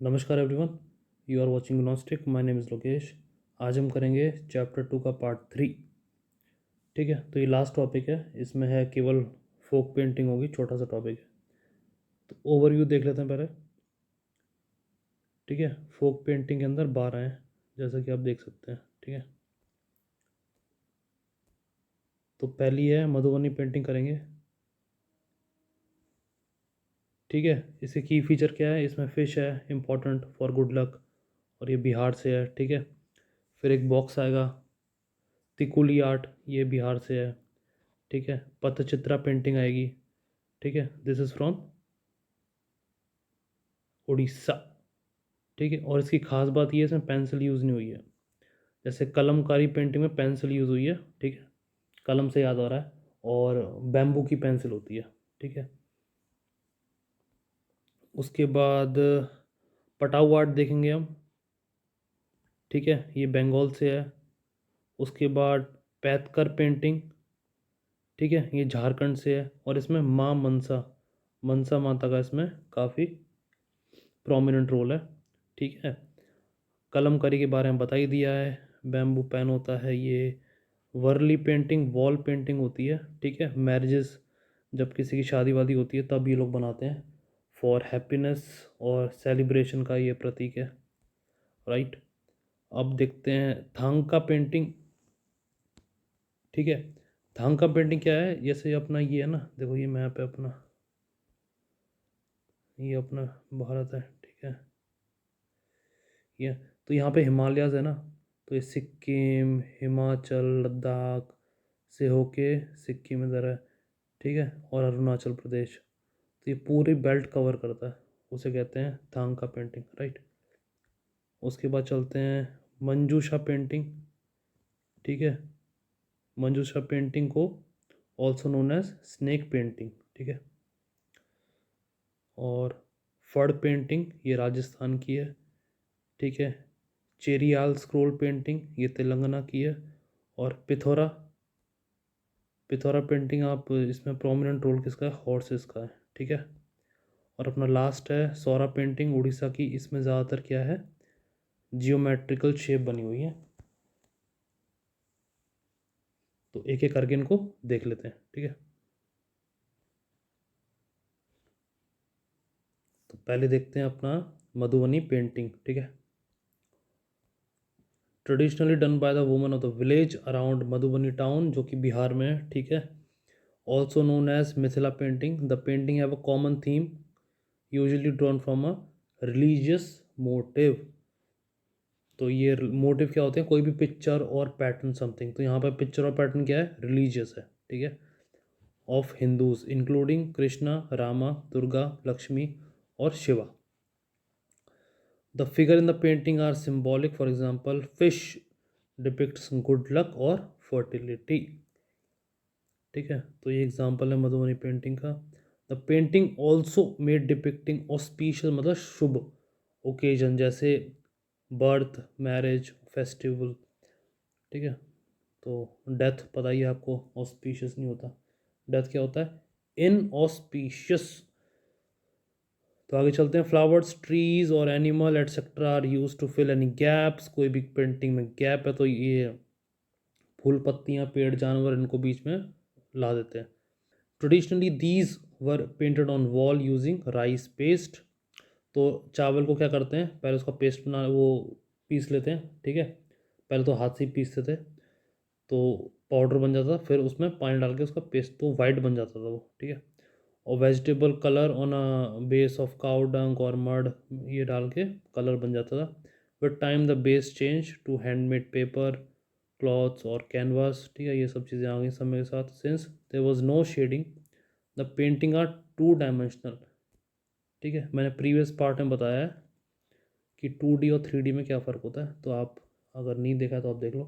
नमस्कार everyone, you are watching नॉस्टिक। My name is Lokesh. आज हम करेंगे चैप्टर 2 का पार्ट 3। ठीक है, तो ये लास्ट टॉपिक है, इसमें है केवल फोक पेंटिंग होगी, छोटा सा टॉपिक है। तो ओवरव्यू देख लेते हैं पहले। ठीक है, फोक पेंटिंग के अंदर 12 हैं, जैसा कि आप देख सकते हैं। ठीक है, तो पहली है मधुबनी पेंटिंग करेंगे। ठीक है, इसके की फीचर क्या है, इसमें फ़िश है, इम्पॉर्टेंट फॉर गुड लक, और ये बिहार से है। ठीक है, फिर एक बॉक्स आएगा, तिकुली आर्ट, ये बिहार से है। ठीक है, पथचित्रा पेंटिंग आएगी। ठीक है, दिस इज़ फ्रॉम उड़ीसा। ठीक है, और इसकी खास बात ये है, इसमें पेंसिल यूज़ नहीं हुई है। जैसे कलमकारी पेंटिंग में पेंसिल यूज़ हुई है। ठीक है, कलम से याद आ रहा है, और बैम्बू की पेंसिल होती है। ठीक है, उसके बाद पटाऊ आर्ट देखेंगे हम। ठीक है, ये बंगाल से है। उसके बाद पैथकर पेंटिंग। ठीक है, ये झारखंड से है, और इसमें माँ मनसा मनसा माता का इसमें काफ़ी प्रोमिनेंट रोल है। ठीक है, कलमकारी के बारे में बता ही दिया है, बैम्बू पेन होता है ये। वर्ली पेंटिंग वॉल पेंटिंग होती है। ठीक है, मैरिजेस, जब किसी की शादी वादी होती है तब ये लोग बनाते हैं, फॉर हैप्पीनेस और सेलिब्रेशन का ये प्रतीक है। राइट, अब देखते हैं थांग का पेंटिंग। ठीक है, थांग का पेंटिंग क्या है, जैसे अपना ये है ना, देखो ये मैप है अपना, ये अपना भारत है। ठीक है, ये तो यहाँ पे हिमालयाज है ना, तो ये सिक्किम, हिमाचल, लद्दाख से होके सिक्किम इधर है। ठीक है, और अरुणाचल प्रदेश, तो ये पूरी बेल्ट कवर करता है, उसे कहते हैं थांग का पेंटिंग। राइट, उसके बाद चलते हैं मंजूषा पेंटिंग। ठीक है, मंजूषा पेंटिंग को also known as snake painting. ठीक है, और फड़ पेंटिंग ये राजस्थान की है। ठीक है, चेरियाल स्क्रोल पेंटिंग ये तेलंगाना की है। और पिथौरा पिथौरा पेंटिंग, आप इसमें प्रोमिनेंट रोल किसका है, हॉर्सेस का है। ठीक है, और अपना लास्ट है सौरा पेंटिंग उड़ीसा की। इसमें ज़्यादातर क्या है, जियोमेट्रिकल शेप बनी हुई है। तो एक एक करके इनको देख लेते हैं। ठीक है, तो पहले देखते हैं अपना मधुबनी पेंटिंग। ठीक है, traditionally done by the woman of the village around Madhubani town, जो कि बिहार में है। ठीक है, also known as Mithila painting. The painting have a common theme, usually drawn from a religious motif. तो ये मोटिव क्या होते हैं, कोई भी पिक्चर और पैटर्न समथिंग। तो यहाँ पर पिक्चर और पैटर्न क्या है, रिलीजियस है। ठीक है, ऑफ हिंदूज इंक्लूडिंग कृष्णा, रामा, दुर्गा, लक्ष्मी और Shiva. The figure in the painting are symbolic, for example fish depicts good luck और फर्टिलिटी। ठीक है, तो ये एग्जाम्पल है मधुबनी पेंटिंग का। The painting also made depicting auspicious, मतलब शुभ ओकेजन, जैसे बर्थ, मैरिज, फेस्टिवल। ठीक है, तो डेथ पता ही है आपको, ऑस्पिशियस नहीं होता, डेथ क्या होता है, इन ऑस्पिशियस। तो आगे चलते हैं, फ्लावर्स, ट्रीज और animal etcetera are use to fill any gaps. कोई भी पेंटिंग में गैप है तो ये फूल, पत्तियाँ, पेड़, जानवर, इनको बीच में ला देते हैं। Traditionally these were painted on wall using rice paste. तो चावल को क्या करते हैं, पहले उसका पेस्ट बना, वो पीस लेते हैं। ठीक है, पहले तो हाथ से ही पीसते थे, तो पाउडर बन जाता था, फिर उसमें पानी डाल के उसका पेस्ट, तो वाइट बन जाता था वो। ठीक है, और vegetable colour on a base of cow dung और मड, ये डाल के कलर बन जाता था। With time the base change to handmade paper, cloths और कैनवास। ठीक है, ये सब चीज़ें आ गई समय के साथ। Since there was no shading, the painting are two dimensional. ठीक है, मैंने प्रीवियस पार्ट में बताया है कि 2D और 3D में क्या फ़र्क होता है, तो आप अगर नहीं देखा तो आप देख लो।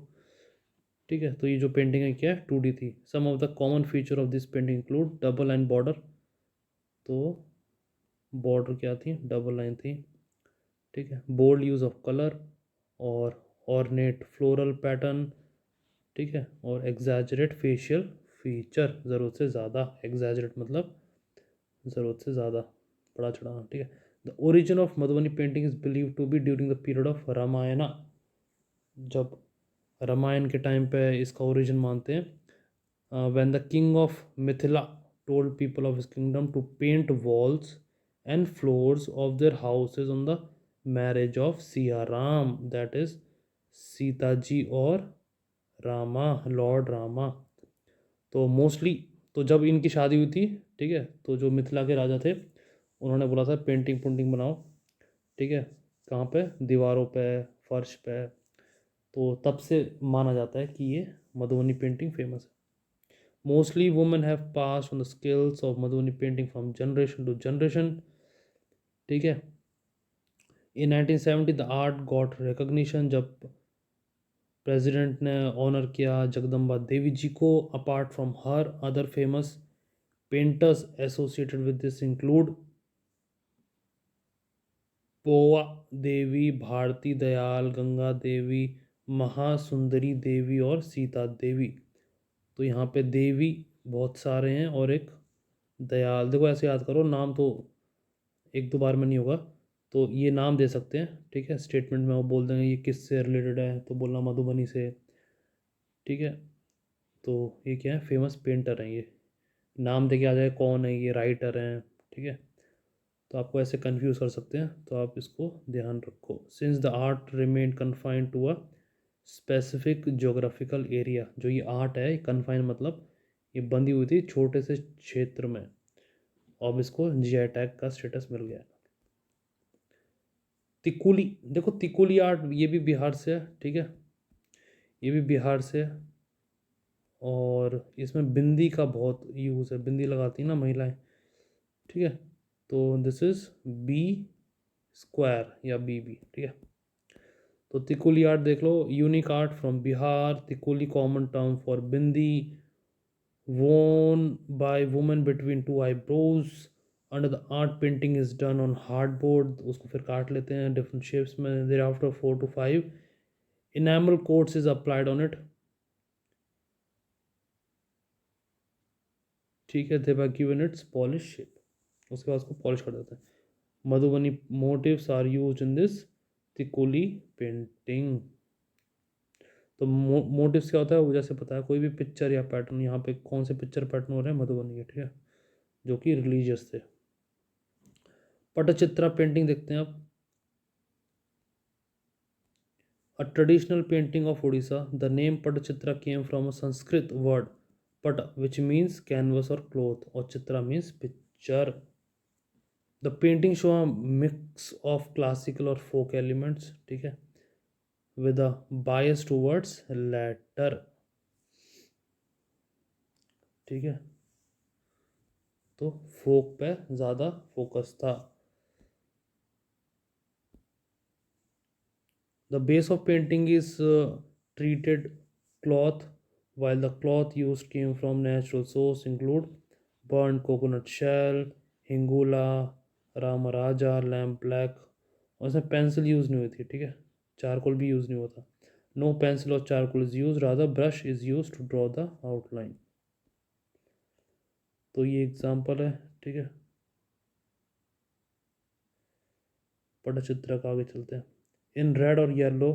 ठीक है, तो ये जो पेंटिंग है क्या है, 2D थी। Some of the common feature of this painting include double line border. तो बॉर्डर क्या थी, डबल लाइन थी। ठीक है, बोल्ड यूज़ ऑफ कलर और ऑर्नेट फ्लोरल पैटर्न। ठीक है, और एग्जैजरेट फेशियल फीचर, ज़रूरत से ज़्यादा, एग्जैजरेट मतलब ज़रूरत से ज़्यादा, बड़ा चढ़ाना। ठीक है, the origin of Madhubani painting is believe to be during the period of Ramayan, जब रामायण के टाइम पे इसका ओरिजिन मानते हैं। When the king of Mithila told people of his kingdom to paint walls and floors of their houses on the marriage of Siya Ram, that is Sita ji और Rama, Lord Rama. तो mostly, तो जब इनकी शादी हुई थी, ठीक है, तो जो मिथिला के राजा थे उन्होंने बोला था पेंटिंग पुंटिंग बनाओ, ठीक है, कहाँ पे, दीवारों पे, फर्श पे। तो तब से माना जाता है कि ये मधुबनी पेंटिंग फेमस है। Mostly women have pass on the skills of Madhubani painting from generation to generation, ठीक है। In 1970 the art got recognition, जब प्रेसिडेंट ने ऑनर किया जगदम्बा देवी जी को। Apart from her, other famous painters associated with this include Pova Devi, Bharti Dayal, Ganga Devi, Mahasundari Devi और सीता देवी। तो यहाँ पे देवी बहुत सारे हैं और एक दयाल। देखो ऐसे याद करो, नाम तो एक दो बार में नहीं होगा, तो ये नाम दे सकते हैं, ठीक है। स्टेटमेंट में वो बोल देंगे ये किससे रिलेटेड है, तो बोलना मधुबनी से, ठीक है। तो ये क्या है, फेमस पेंटर हैं ये, नाम दे के आ जाए कौन है ये, राइटर हैं, ठीक है। तो आपको ऐसे कंफ्यूज कर सकते हैं, तो आप इसको ध्यान रखो। Since the art remain confined to a specific geographical area, जो ये आर्ट है कन्फाइन मतलब ये बंदी हुई थी छोटे से क्षेत्र में, अब इसको जीआई टैग का स्टेटस मिल गया। तिकोली, देखो तिकोली आर्ट ये भी बिहार से है, ठीक है, ये भी बिहार से है। और इसमें बिंदी का बहुत यूज़ है, बिंदी लगाती हैं ना महिलाएं, ठीक है। तो दिस इज बी स्क्वायर या बी, ठीक है। तो तिकोली आर्ट देख लो, unique art from Bihar, Tikuli common term for bindi, worn by women between two eyebrows। Under the art, painting is done on hardboard, उसको फिर काट लेते हैं different shapes में। thereafter 4 to 5 enamel coats is applied on it, ठीक है। they were given its polish shape, उसके बाद उसको पॉलिश कर देते हैं। Madhubani motifs are used in this Tikuli painting. तो मोटिव्स क्या होता है, वो जैसे पता है कोई भी पिक्चर या पैटर्न, यहाँ पे कौन से पिक्चर पैटर्न हो रहे हैं, मधुबनी के, ठीक है, जो कि रिलीजियस थे। पटचित्रा पेंटिंग देखते हैं आप। A traditional painting of Odisha, the name Patachitra came from a Sanskrit word pata, which means canvas or cloth, or chitra means picture। The painting show a mix of classical or folk elements, ठीक है, with a bias towards latter, ठीक है। तो फोक पे ज़्यादा focus था। The base of painting is treated cloth, while the cloth used came from natural source include burnt coconut shell, hingola, ramraja, lamp black. और इसमें पेंसिल यूज़ नहीं हुई थी, ठीक है, चारकोल भी यूज़ नहीं होता। नो पेंसिल और charcoal is use, rather brush is use to draw the outline. तो ये एग्जांपल है, ठीक है। पटचित्र का आगे चलते हैं। इन रेड और yellow,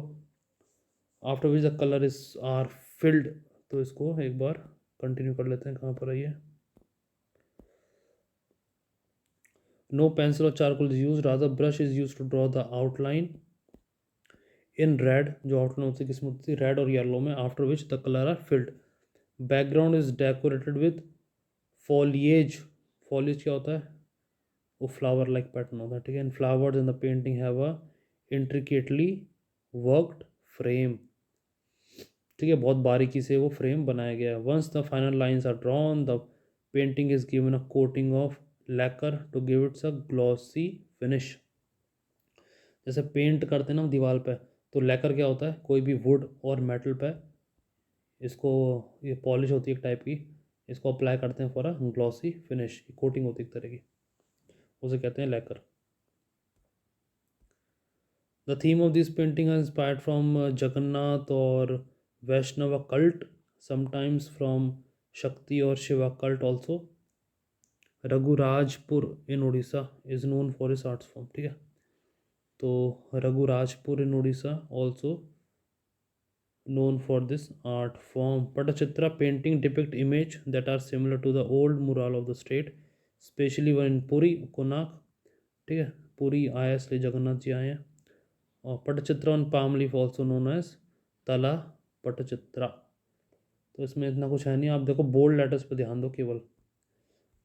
after which the colour is are filled. तो इसको एक बार कंटिन्यू कर लेते हैं, कहाँ पर है ये। नो पेंसिल और charcoal is use, rather brush is use to draw the outline. In red, जो आउटलाइन होती है किसमें होती है, रेड और येलो में, after which the colour are filled. Background is decorated with foliage. Foliage क्या होता है, वो फ्लावर लाइक पैटर्न होता है, ठीक है। In flowers in the painting have a intricately worked frame, ठीक है, बहुत बारीकी से वो फ्रेम बनाया गया है। Once the final lines are drawn, the painting is given a coating of lacquer to give its a glossy finish. जैसे पेंट करते हैं ना दीवार पे, तो लैकर क्या होता है, कोई भी वुड और मेटल पे इसको, ये पॉलिश होती है एक टाइप की, इसको अप्लाई करते हैं for a glossy finish, coating होती है एक तरह की, उसे कहते हैं lacquer. The theme of this painting है इंस्पायर्ड फ्रॉम जगन्नाथ और Vaishnav cult, sometimes from Shakti और Shiva cult also. Raghurajpur in Orissa is known for is arts form, ठीक है। तो Raghurajpur in Orissa also known for this art form. Patachitra painting depict image that are similar to the old mural of the state, especially when in Puri, Konark, ठीक है। पुरी आया इसलिए जगन्नाथ जी आए हैं। और Pattachitra on palm leaf also known as Tala Pattachitra. तो इसमें इतना कुछ है नहीं, आप देखो बोल्ड लेटर्स पे ध्यान दो केवल,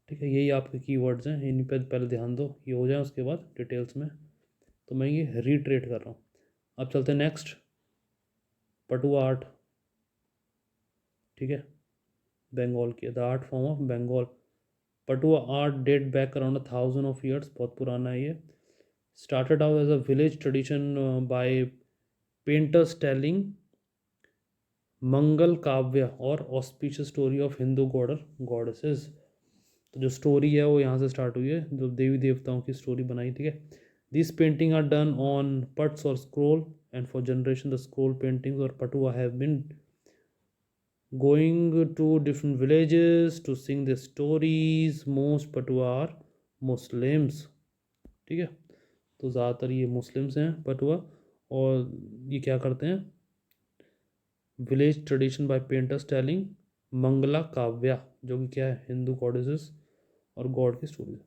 ठीक है। यही आपके कीवर्ड्स हैं, इन पे पहले ध्यान दो, ये हो जाए उसके बाद डिटेल्स में। तो मैं ये रीट्रेट कर रहा हूँ। अब चलते हैं नेक्स्ट, पटुआ आर्ट, ठीक है। बंगाल की the art form of Bengal. Patua art date back around 1000 बहुत पुराना है ये। Started out as a village tradition by painters telling Mangal Kavya और auspicious story of Hindu god और गॉडेसेस। तो जो स्टोरी है वो यहाँ से स्टार्ट हुई है, जो देवी देवताओं की स्टोरी बनाई, ठीक है। This painting are done on पट्स और scroll and for generation the scroll paintings और Patua have been going to different villages to sing their stories. Most पटुआ आर मुस्लिम्स, ठीक है। तो ज़्यादातर ये मुस्लिम्स हैं पटुआ, और ये क्या करते हैं, village tradition by painters telling Mangala Kavya, जो कि क्या है, हिंदू गॉडेसेस और गॉड की स्टोरीज।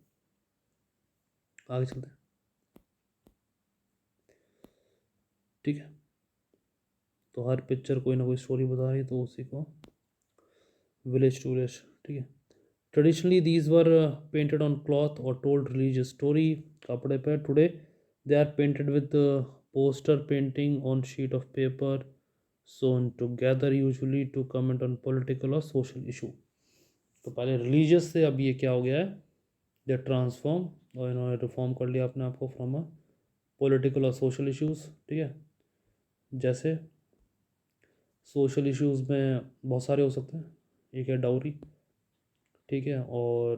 आगे चलते हैं, ठीक है। तो हर पिक्चर कोई ना कोई स्टोरी बता रही है, तो उसी को विलेज टू विलेज, ठीक है। Traditionally these were painted on cloth और टोल्ड रिलीजियस स्टोरी, कपड़े पर। Today they are painted with poster painting on sheet of paper sewn together usually to comment on political और सोशल इशू। तो पहले religious से अब ये क्या हो गया है, दे ट्रांसफॉर्म, और इन्होंने रिफॉर्म कर लिया अपने आप को फ्रॉम अ पॉलिटिकल और सोशल इश्यूज़, ठीक है। जैसे सोशल इश्यूज़ में बहुत सारे हो सकते हैं, एक है डाउरी, ठीक है, और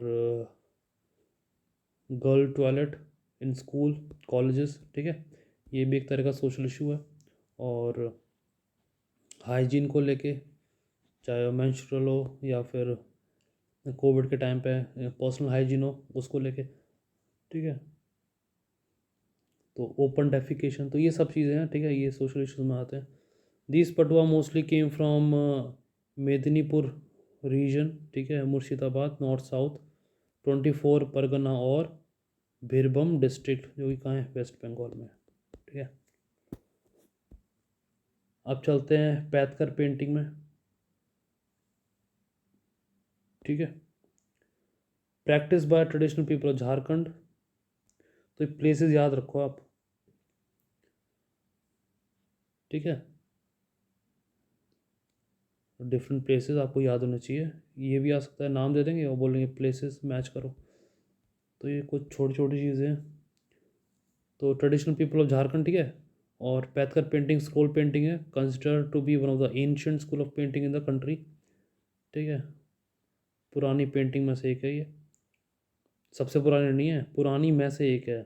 girl toilet in school colleges, ठीक है, ये भी एक तरह का सोशल इशू है। और हाइजीन को लेके, चाहे वो मेंस्ट्रुअल हो या फिर कोविड के टाइम पे पर्सनल हाइजीन हो, उसको लेके, ठीक है। तो ओपन डेफिकेशन, तो ये सब चीज़ें हैं, ठीक है, ये सोशल इश्यूज में आते हैं। This Patua mostly came from Medinipur region, ठीक है, मुर्शिदाबाद नॉर्थ साउथ 24 परगना और बीरभूम डिस्ट्रिक्ट, जो कि कहाँ है, वेस्ट बंगाल में, ठीक है। अब चलते हैं पैथकर पेंटिंग में, ठीक है। Practice by traditional people of Jharkhand. तो प्लेसेस याद रखो आप, ठीक है। डिफरेंट प्लेसेस आपको याद होने चाहिए। ये भी आ सकता है, नाम दे देंगे और बोलेंगे प्लेसेस मैच करो। तो ये कुछ छोटी छोटी चीज़ें हैं। तो ट्रेडिशनल पीपल ऑफ झारखंड, ठीक है। और पैथकर पेंटिंग स्क्रॉल पेंटिंग है, consider to be one of the ancient school of painting in the country, ठीक है। पुरानी पेंटिंग में से एक है ये, सबसे पुरानी नहीं है, पुरानी में से एक है,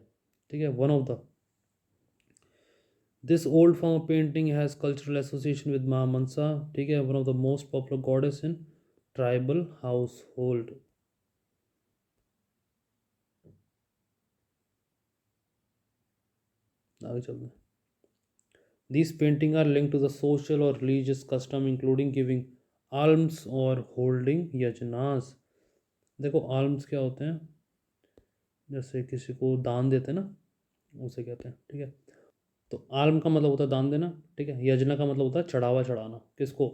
ठीक है, one of the. This old form of painting has cultural association with माँ मनसा, ठीक है, one of the most popular goddess in tribal house hold. आगे चलते हैं। These paintings are linked to the social or religious custom including giving alms और holding यजनास। देखो alms क्या होते हैं, जैसे किसी को दान देते हैं ना, उसे कहते हैं, ठीक है। तो आल्म का मतलब होता है दान देना, ठीक है। यजना का मतलब होता है चढ़ावा चढ़ाना, किसको,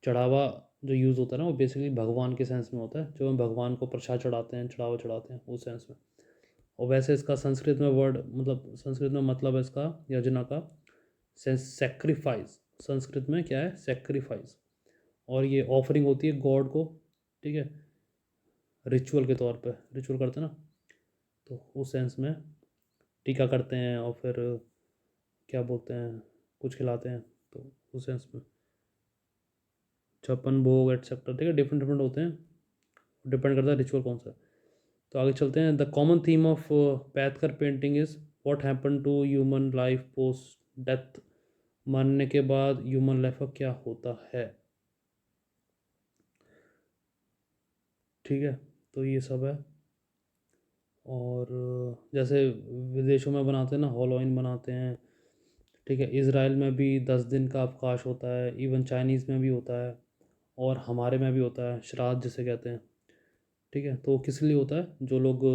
चढ़ावा जो यूज़ होता है ना, वो बेसिकली भगवान के सेंस में होता है, जो हम भगवान को प्रसाद चढ़ाते हैं, चढ़ावा चढ़ाते हैं, उस सेंस में। और वैसे इसका संस्कृत में वर्ड, मतलब संस्कृत में मतलब है इसका यजना का सेक्रीफाइस, संस्कृत में क्या है, सेक्रीफाइस। और ये ऑफरिंग होती है गॉड को, ठीक है, रिचुअल के तौर पे रिचुअल करते हैं ना, तो उस सेंस में टीका करते हैं और फिर क्या बोलते हैं, कुछ खिलाते हैं, तो उस सेंस में छप्पन भोग एटसेट्रा, ठीक है, डिफरेंट डिफरेंट होते हैं, डिपेंड करता है रिचुअल कौन सा है। तो आगे चलते हैं। The common theme of Paitkar painting is what happen to human life post death, मरने के बाद ह्यूमन लाइफ का क्या होता है, ठीक है। तो ये सब है। और जैसे विदेशों में बनाते हैं ना, हॉलोइन बनाते हैं, ठीक है। इज़राइल में भी 10 दिन का अवकाश होता है, इवन चाइनीज़ में भी होता है, और हमारे में भी होता है, श्राद्ध जिसे कहते हैं, ठीक है। तो किस लिए होता है? जो लोग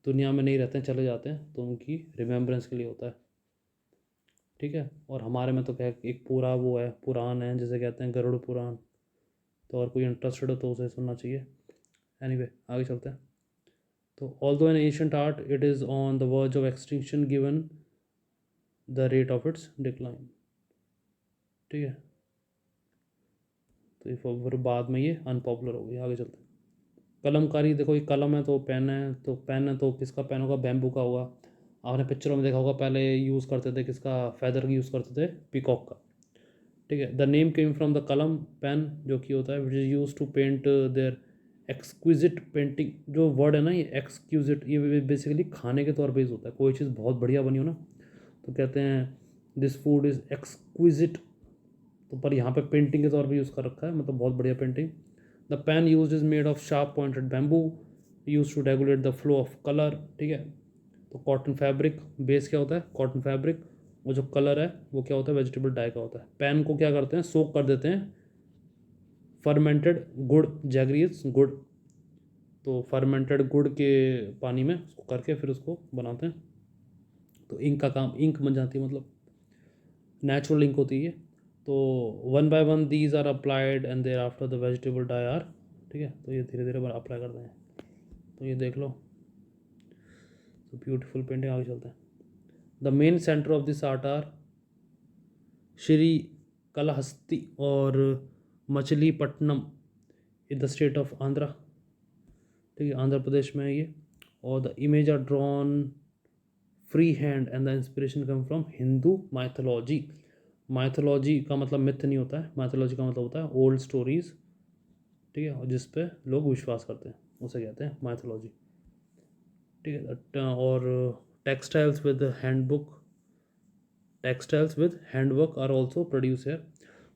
दुनिया में नहीं रहते हैं, चले जाते हैं, तो उनकी रिमेम्बरेंस के लिए होता है, ठीक है। और हमारे में तो क्या है, एक पूरा वो है, पुराण है जिसे कहते हैं गरुड़ पुराण। तो और कोई इंटरेस्टेड हो तो उसे सुनना चाहिए। एनीवे आगे चलते हैं। तो although an ancient art, it is on the verge of extinction given the rate of its decline, ठीक है। तो ये फिर बाद में ये अनपॉपुलर हो गई। आगे चलते हैं। कलमकारी, देखो ये कलम है तो पेन है, तो पेन है तो किसका पेन होगा? बैम्बू का होगा। आपने पिक्चरों में देखा होगा, पहले यूज़ करते थे किसका? फैदर का यूज़ करते थे, पीकॉक का, ठीक है। The name came from the kalam, pen जो कि होता है which is use to paint their exquisite painting. जो वर्ड है ना ये एक्सक्यूजिट, ये बेसिकली खाने के तौर पर यूज़ होता है। कोई चीज़ बहुत बढ़िया बनी हो ना तो कहते हैं दिस फूड इज़ एक्सक्विजिट। तो पर यहाँ पे पेंटिंग के तौर पे यूज़ कर रखा है, मतलब बहुत बढ़िया painting. The pen use is made of sharp pointed bamboo use to regulate the flow of colour, ठीक है। तो कॉटन फैब्रिक, बेस क्या होता है? Cotton fabric. वो जो कलर है वो क्या होता है? वेजिटेबल डाई का होता है। पेन को क्या करते हैं? सोक कर देते हैं फर्मेंटेड गुड़, जैगरीज गुड़। तो फर्मेंटेड गुड़ के पानी में उसको करके फिर उसको बनाते हैं। तो इंक का काम, इंक बन जाती है, मतलब नेचुरल इंक होती है। तो one by one these are applied and thereafter the vegetable dye are, ठीक है। तो ये धीरे धीरे अप्लाई करते हैं। तो ये देख लो, तो ब्यूटीफुल पेंटिंग। आगे चलते हैं। The main centre of this art are Shri Kalahasti और Machilipatnam in the state of Andhra, ठीक है, आंध्र प्रदेश में है ये। और the image are drawn free hand and the inspiration come from Hindu mythology. Mythology का मतलब मिथ नहीं होता है, माइथोलॉजी का मतलब होता है ओल्ड स्टोरीज, ठीक है, और जिस पे लोग विश्वास करते हैं उसे कहते हैं माइथोलॉजी, ठीक है। और textiles with handbook, textiles with handwork are also produce है।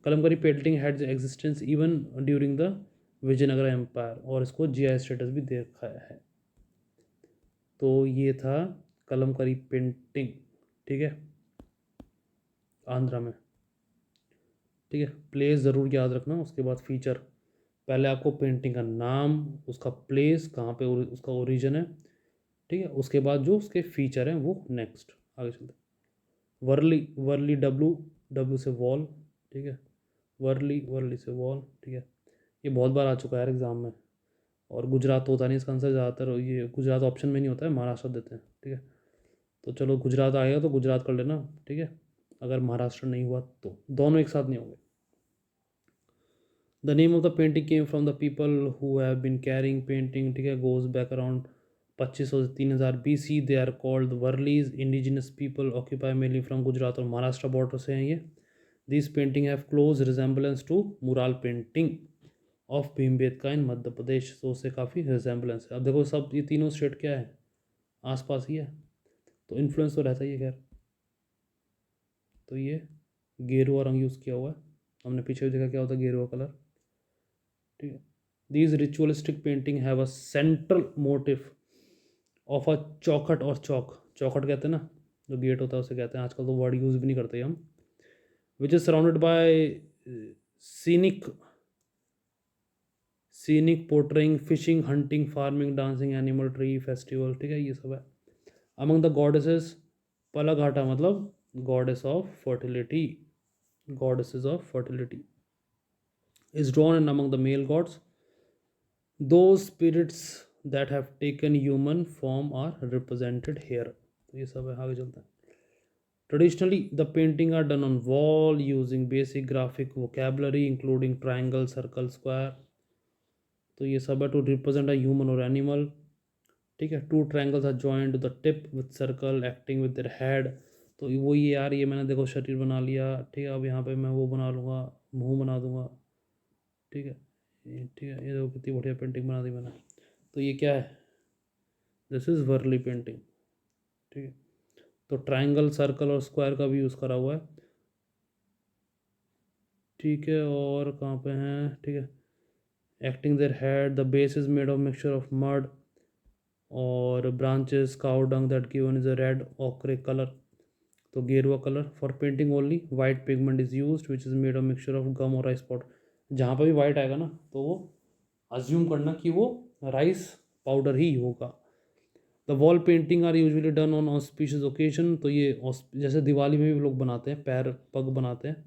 Kalamkari painting had existence even during the Vijayanagara empire, और इसको जीआई स्टेटस भी दे रखा है। तो ये था कलमकारी पेंटिंग, ठीक है, आंध्रा में, ठीक है। प्लेस ज़रूर याद रखना, उसके बाद फीचर। पहले आपको पेंटिंग का नाम, उसका प्लेस कहाँ पे उसका ओरिजिन है, ठीक है, उसके बाद जो उसके फीचर हैं वो नेक्स्ट। आगे चलते हैं। वर्ली, वर्ली डब्लू, डब्लू से वॉल, ठीक है, वर्ली, वर्ली से वॉल, ठीक है। ये बहुत बार आ चुका है यार एग्ज़ाम में। और गुजरात तो होता नहीं इसका आंसर, ज़्यादातर ये गुजरात ऑप्शन में नहीं होता है, महाराष्ट्र देते हैं, ठीक है। तो चलो गुजरात आएगा तो गुजरात कर लेना, ठीक है। अगर महाराष्ट्र नहीं हुआ तो दोनों एक साथ नहीं होंगे। The name of the painting came from the people who have been carrying painting, ठीक है, गोज बैक अराउंड 2500 से 3000 BC। They are called Warlis. Indigenous people occupy mainly from Gujarat और महाराष्ट्र बॉर्डर से हैं ये। This painting have close resemblance to mural painting of Bhimbetka in Madhya Pradesh. तो उससे काफ़ी रिजेंबलेंस है। अब देखो सब ये तीनों स्टेट क्या है, आसपास ही है, तो इन्फ्लुएंस तो रहता ही है खैर। तो ये गेरुआ रंग यूज़ किया हुआ है, हमने पीछे भी देखा क्या होता है गेरुआ कलर, ठीक है। These ritualistic painting have a central motive of a चौखट, और चौक, चौखट कहते हैं ना जो गेट होता है उसे कहते हैं, आजकल तो वर्ड यूज़ भी नहीं करते हम। Which is surrounded by scenic, scenic portraying fishing, hunting, farming, dancing, animal, tree, festival, ठीक है, ये सब है। अमंग द गॉडेसेस, पलाघाटा मतलब goddess of fertility, goddesses of fertility is drawn in among the male gods. Those spirits that have taken human form are represented here. तो ये सब है। आगे चलते हैं। Traditionally, the painting are done on wall using basic graphic vocabulary including triangle, circle, square. तो ये सब है टू रिप्रेजेंट अ ह्यूमन और एनिमल, ठीक है। Two triangles are joined the tip with circle acting with their head. तो वो ये यार, ये मैंने देखो शरीर बना लिया, ठीक है, अब यहाँ पे मैं वो बना लूँगा, मुंह बना दूंगा, ठीक है, ठीक है। ये देखो कितनी बढ़िया पेंटिंग बना दी मैंने। तो ये क्या है? दिस इज़ वर्ली पेंटिंग, ठीक है। तो ट्रायंगल, सर्कल और स्क्वायर का भी यूज़ करा हुआ है, ठीक है। और कहाँ पे हैं, ठीक है, acting their head, the base is made of mixture of mud और branches cow dung that given is a red ochre colour, तो गेरुआ colour. For painting only white pigment is used which is made a mixture of gum और rice powder. जहाँ पर भी white आएगा ना तो वो अज्यूम करना कि वो राइस पाउडर ही होगा। The wall painting are usually done on auspicious occasion, तो ये जैसे दिवाली में भी लोग बनाते हैं, पैर पग बनाते हैं,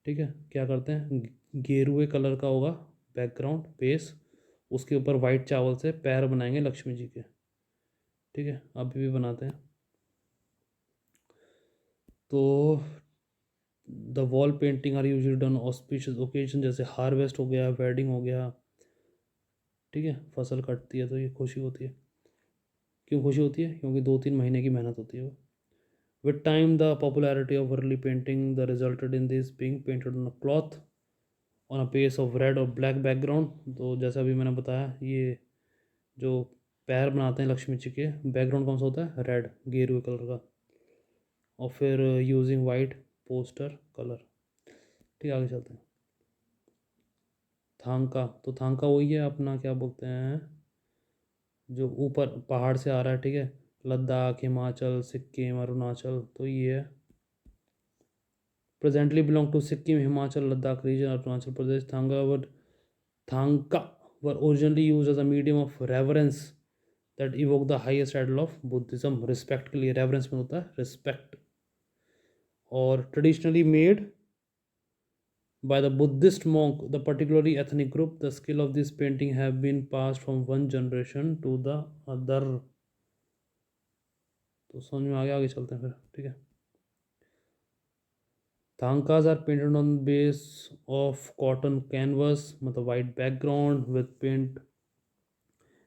ठीक है। क्या करते हैं, गेरुए कलर का होगा बैकग्राउंड बेस, उसके ऊपर वाइट चावल से पैर बनाएंगे लक्ष्मी जी के, ठीक है। अभी भी बनाते हैं। तो the wall painting are usually done auspicious occasion, जैसे हार्वेस्ट हो गया, वेडिंग हो गया, ठीक है। फसल कटती है तो ये खुशी होती है। क्यों खुशी होती है? क्योंकि 2-3 महीने की मेहनत होती है वो। With time, the popularity of early painting the resulted in this being painted on a cloth on a base of red or black background। तो जैसा अभी मैंने बताया, ये जो पैर बनाते हैं लक्ष्मी जी के, बैकग्राउंड कौन सा होता है? रेड, गेरुए कलर का, और फिर यूजिंग वाइट पोस्टर कलर। ठीक है, आगे चलते हैं। थांका, तो थांका वही है अपना, क्या बोलते हैं, जो ऊपर पहाड़ से आ रहा है, ठीक है। लद्दाख, हिमाचल, सिक्किम, अरुणाचल, तो ये है। presently belong to Sikkim, Himachal, Ladakh region, Arunachal Pradesh। Thangka were originally used as a medium of reverence that evoke the highest idol of Buddhism। Respect के लिए reverence में होता है respect, और traditionally made by the Buddhist monk, the particularly ethnic group। The skill of this painting have been passed from one generation to the other। तो समझ में आ गया, आगे चलते हैं फिर, ठीक है। Thankas are painted on base of cotton canvas, मतलब white background with paint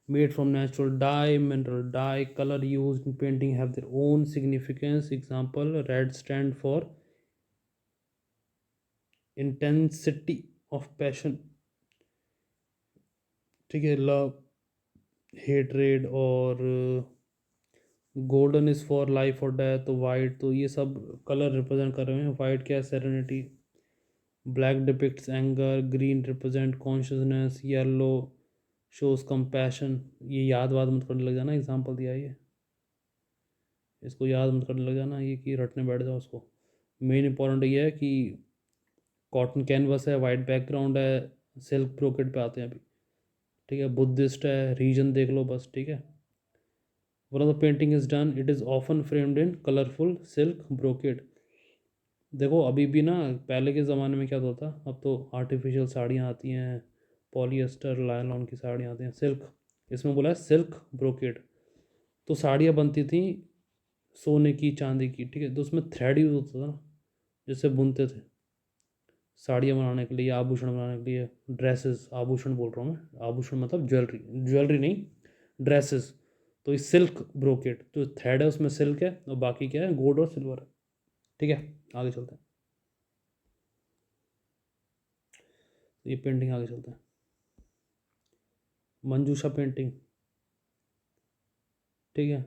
made from natural dye, mineral dye। Color used in painting have their own significance। Example, red stand for intensity of passion, ठीक है, love, hatred, और golden is for life और death, तो white, तो ये सब colour represent कर रहे हैं। वाइट क्या है? Serenity. Black depicts anger, green represent consciousness, yellow shows compassion. ये याद वाद मत करने लग जाना, एग्जाम्पल दिया है ये, इसको याद मत करने लग जाना ये कि रटने बैठ जाओ उसको। मेन इंपॉर्टेंट ये है कि कॉटन कैनवस है, वाइट बैकग्राउंड है, सिल्क ब्रोकेट पे आते हैं अभी, ठीक है। बुद्धिस्ट है, रीजन देख लो बस, ठीक है। One of the painting is done, it is often framed in colourful silk brocade. देखो अभी भी ना, पहले के ज़माने में क्या होता था, अब तो आर्टिफिशियल साड़ियाँ आती हैं, पॉलिएस्टर लायलॉन की साड़ियाँ आती हैं, सिल्क, इसमें बोला है सिल्क ब्रोकेट। तो साड़ियाँ बनती थी सोने की, चांदी की, ठीक है। तो उसमें थ्रेड यूज़ होता था ना, जिससे बुनते थे साड़ियाँ बनाने के लिए, आभूषण बनाने के लिए, ड्रेसेस, आभूषण बोल रहा हूँ मैं, आभूषण मतलब ज्वेलरी, ज्वेलरी नहीं, ड्रेसेस। तो ये सिल्क ब्रोकेट, तो थ्रेड है उसमें सिल्क है, और बाकी क्या है, गोल्ड और सिल्वर है, ठीक है। आगे चलते हैं, ये पेंटिंग, आगे चलते हैं। मंजूषा पेंटिंग, ठीक है।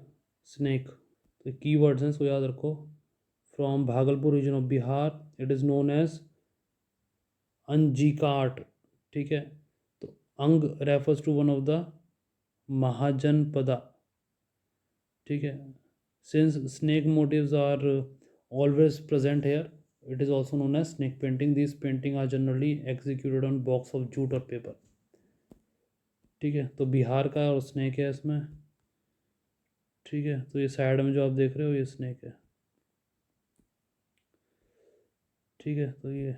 स्नेक, तो की वर्ड्स हैं, इसको याद रखो। From Bhagalpur region of Bihar, it is known as Anjika art, ठीक है। तो Anga refers to one of the Mahajanapada, ठीक है। Since snake motifs are always present here, it is also known as snake painting. This painting are generally executed on box of jute और paper, ठीक है। तो बिहार का और स्नेक है इसमें, ठीक है। तो ये साइड में जो आप देख रहे हो ये स्नेक है, ठीक है। तो ये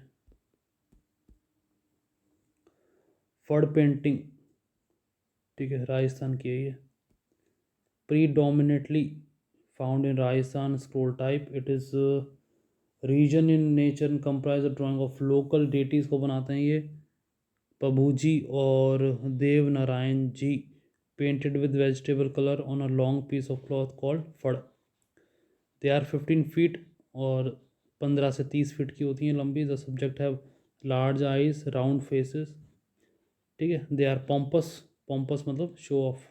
फड़ पेंटिंग, ठीक है, राजस्थान की है ये। Predominantly found in Rajasthan, scroll type, it is region in nature and comprise drawing of local deities को बनाते हैं ये पबू जी और Dev Narayan ji. Painted with vegetable colour on a long piece of cloth called Phad. They are 15 feet, और 15 से 30 फीट की होती हैं लंबी। The subject have large eyes, round faces, ठीक है। दे आर पॉम्पस, पॉम्पस मतलब शो ऑफ,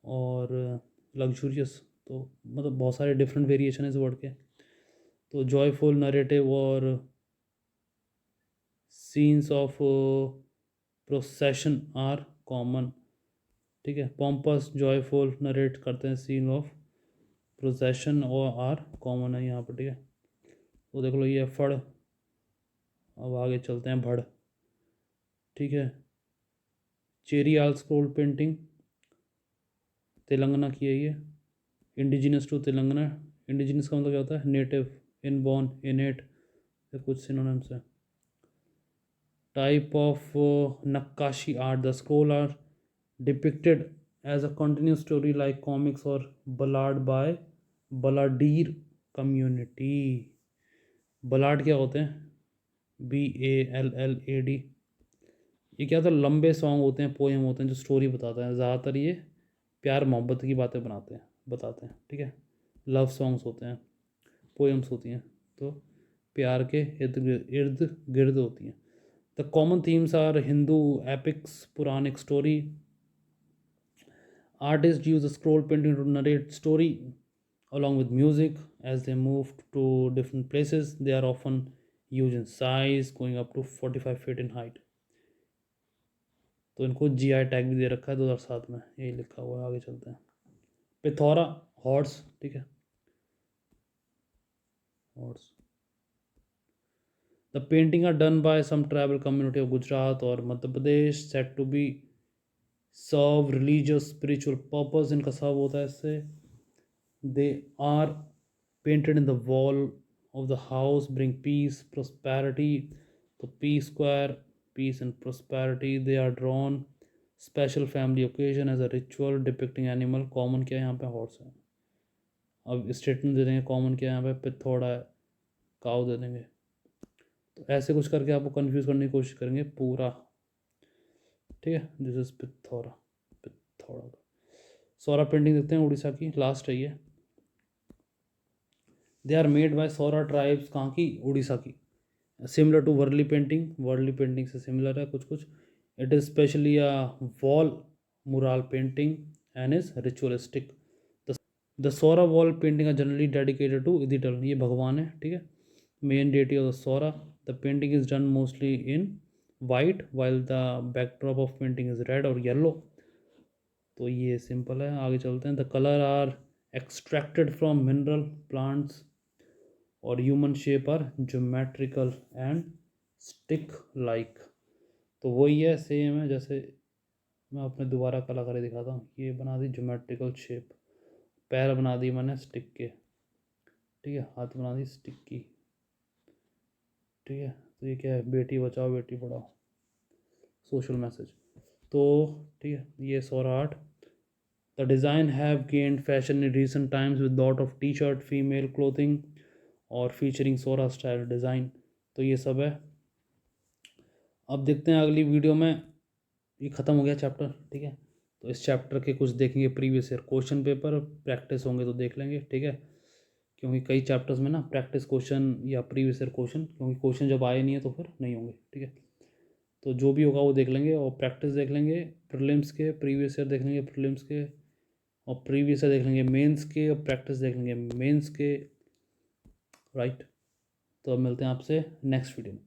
और लग्जूरियस, तो मतलब बहुत सारे डिफरेंट वेरिएशन है इस वर्ड के। तो जॉयफुल, नरेटिव, और scenes of procession are common. ठीक है। पॉम्पस जॉयफुल नरेट करते हैं सीन ऑफ प्रोसेशन और आर कॉमन है यहाँ पर, ठीक है। तो देख लो ये फड़, अब आगे चलते हैं भड़, ठीक है। चेरी आल स्क्रोल पेंटिंग तेलंगाना की है ये, इंडिजिनस टू तेलंगाना। इंडिजिनस का मतलब क्या होता है? नेटिव, इनबॉर्न, इनेट, या कुछ सिनोनिम्स है। Type of nakkashi art, the scroll are depicted as a continuous story like comics और बलाड बाय बलाडीर कम्युनिटी। बलाड क्या होते हैं? BALLAD। ये क्या होता है? लंबे सॉन्ग होते हैं, पोएम होते हैं जो स्टोरी बताते हैं। ज़्यादातर ये प्यार मोहब्बत की बातें बताते हैं, ठीक है। लव सॉन्ग्स होते हैं, पोएम्स होती हैं, तो प्यार के इर्द गिर्द होती हैं। The common themes are Hindu epics, Puranic story. Artists use a scroll painting to narrate story along with music as they move to different places. They are often used in size going up to 45 feet in height. तो इनको GI tag भी दे रखा है 2007 में, यही लिखा हुआ है। आगे चलते हैं। पिथौरा हॉर्स, ठीक है, horse. The painting are done by some tribal community of Gujarat और Madhya Pradesh, set to be serve religious spiritual purpose. इनका सर्व होता है इससे। They are painted in the wall of the house, bring peace, prosperity. So P square, peace and prosperity. They are drawn special family occasion as a ritual depicting animal. Common क्या है यहाँ पे? Horse है। अब statement दे देंगे common क्या है यहाँ पे? पिथौड़ा है, काव दे देंगे। तो ऐसे कुछ करके आपको कंफ्यूज करने की कोशिश करेंगे पूरा, ठीक है। This is Pithora, Pithora. Saura painting देखते हैं, उड़ीसा की, लास्ट है ये। They are made by Saura tribes, कहाँ की? उड़ीसा की। Similar to Warli painting, Warli painting से सिमिलर है कुछ कुछ। It is specially a wall mural painting and is ritualistic. The Saura wall painting are generally dedicated to Idital, ये भगवान है, ठीक है, main deity of the Saura. The painting is done mostly in white while the backdrop of painting is red और yellow. तो ये simple है। आगे चलते हैं। The colour are extracted from mineral plants और human shape are geometrical and stick like. तो वही है, सेम है। जैसे मैं अपने दोबारा कलाकारी दिखाता हूँ, ये बना दी ज्योमेट्रिकल शेप, पैर बना दी मैंने स्टिक के, ठीक है, हाथ बना दी स्टिक की, ठीक है। तो ये क्या है? Beti Bachao Beti Padhao, social message. तो ठीक है, ये Saura art. The design have gained fashion in recent times with lot of T shirt female clothing और फीचरिंग सोरा स्टाइल डिज़ाइन। तो ये सब है। अब देखते हैं अगली वीडियो में। ये ख़त्म हो गया चैप्टर, ठीक है। तो इस चैप्टर के कुछ देखेंगे previous year question paper, practice होंगे तो देख लेंगे, ठीक है। क्योंकि कई चैप्टर्स में ना प्रैक्टिस क्वेश्चन या प्रीवियस ईयर क्वेश्चन, क्योंकि क्वेश्चन जब आए नहीं है तो फिर नहीं होंगे, ठीक है। तो जो भी होगा वो देख लेंगे और प्रैक्टिस देख लेंगे प्रीलिम्स के, प्रीवियस ईयर देख लेंगे प्रीलिम्स के, और प्रीवियस ईयर देख लेंगे मेंस के, और प्रैक्टिस देख लेंगे मेंस के, राइट। तो अब मिलते हैं आपसे नेक्स्ट वीडियो में।